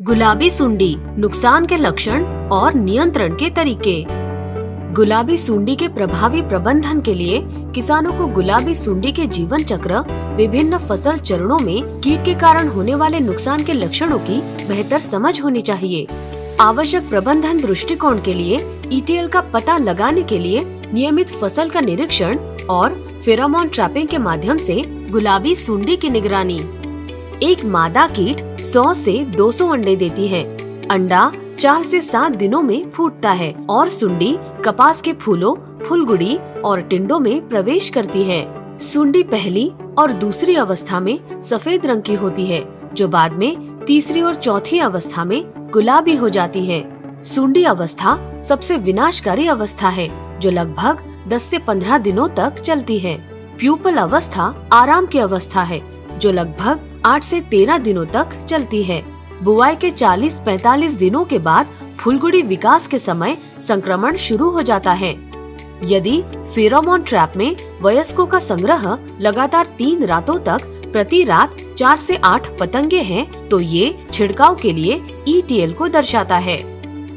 गुलाबी सुंडी, नुकसान के लक्षण और नियंत्रण के तरीके। गुलाबी सुंडी के प्रभावी प्रबंधन के लिए किसानों को गुलाबी सुंडी के जीवन चक्र, विभिन्न फसल चरणों में कीट के कारण होने वाले नुकसान के लक्षणों की बेहतर समझ होनी चाहिए। आवश्यक प्रबंधन दृष्टिकोण के लिए ईटीएल का पता लगाने के लिए नियमित फसल का निरीक्षण और फेरोमोन ट्रैपिंग के माध्यम से गुलाबी सुंडी की निगरानी। एक मादा कीट 100 से 200 अंडे देती है। अंडा 4 से 7 दिनों में फूटता है और सुंडी कपास के फूलों, फुलगुड़ी और टिंडों में प्रवेश करती है। सुंडी पहली और दूसरी अवस्था में सफेद रंग की होती है, जो बाद में तीसरी और चौथी अवस्था में गुलाबी हो जाती है। सुंडी अवस्था सबसे विनाशकारी अवस्था है, जो लगभग 10 से 15 दिनों तक चलती है। प्यूपल अवस्था आराम की अवस्था है, जो लगभग 8 से 13 दिनों तक चलती है। बुआई के 40-45 दिनों के बाद फुलगुड़ी विकास के समय संक्रमण शुरू हो जाता है। यदि फेरोमोन ट्रैप में वयस्कों का संग्रह लगातार 3 रातों तक प्रति रात 4 से 8 पतंगे हैं, तो ये छिड़काव के लिए ईटीएल को दर्शाता है।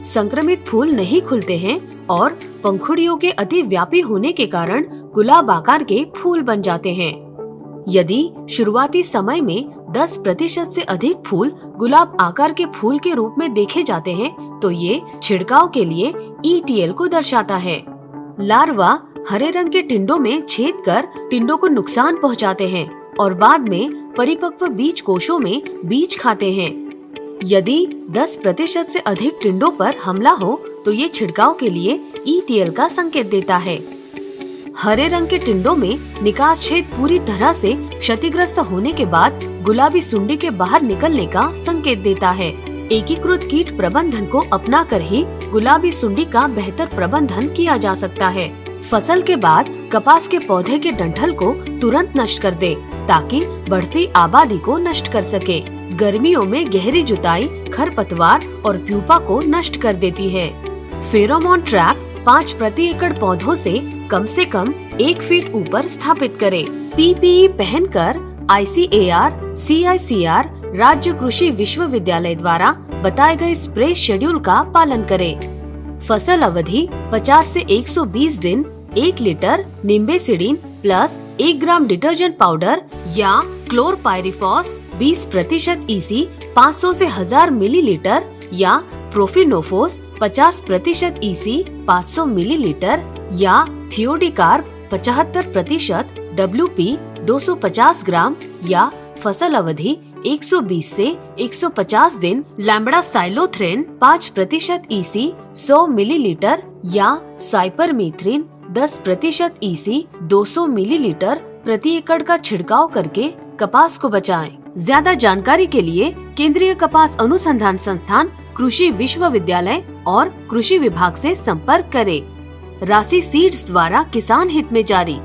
संक्रमित फूल नहीं खुलते हैं और पंखुड़ियों के अति व्यापी होने के कारण गुलाब आकार के फूल बन जाते हैं। यदि शुरुआती समय में 10% से अधिक फूल गुलाब आकार के फूल के रूप में देखे जाते हैं, तो ये छिड़काव के लिए ईटीएल को दर्शाता है। लार्वा हरे रंग के टिंडों में छेद कर टिंडों को नुकसान पहुंचाते हैं और बाद में परिपक्व बीज कोशों में बीज खाते हैं। यदि 10% से अधिक टिंडों पर हमला हो, तो ये छिड़काव के लिए ईटीएल का संकेत देता है। हरे रंग के टिंडों में निकास छेद पूरी तरह से क्षतिग्रस्त होने के बाद गुलाबी सुंडी के बाहर निकलने का संकेत देता है। एकीकृत कीट प्रबंधन को अपनाकर ही गुलाबी सुंडी का बेहतर प्रबंधन किया जा सकता है। फसल के बाद कपास के पौधे के डंठल को तुरंत नष्ट कर दे, ताकि बढ़ती आबादी को नष्ट कर सके। गर्मियों में गहरी जुताई खरपतवार और प्यूपा को नष्ट कर देती है। फेरोमोन ट्रैप 5 प्रति एकड़ पौधों से कम 1 फीट ऊपर स्थापित करें। पीपीई पहनकर ICAR, CICR राज्य कृषि विश्वविद्यालय द्वारा बताए गए स्प्रे शेड्यूल का पालन करें। फसल अवधि 50 से 120 दिन 1 लीटर निम्बेसिडिन प्लस 1 ग्राम डिटर्जेंट पाउडर या क्लोरपाइरिफॉस 20% EC 500 से 1000 मिलीलीटर या प्रोफिनोफोस 50% EC 500 मिलीलीटर या थियोडिकार्ब 75% WP 250 ग्राम या फसल अवधि 120 से 150 दिन लैम्बडासाइलोथ्रेन 5% EC 100 मिलीलीटर या साइपरमेथ्रिन 10% EC 200 मिलीलीटर प्रति एकड़ का छिड़काव करके कपास को बचाएं। ज्यादा जानकारी के लिए केंद्रीय कपास अनुसंधान संस्थान, कृषि विश्वविद्यालय और कृषि विभाग से संपर्क करें। राशि सीड्स द्वारा किसान हित में जारी।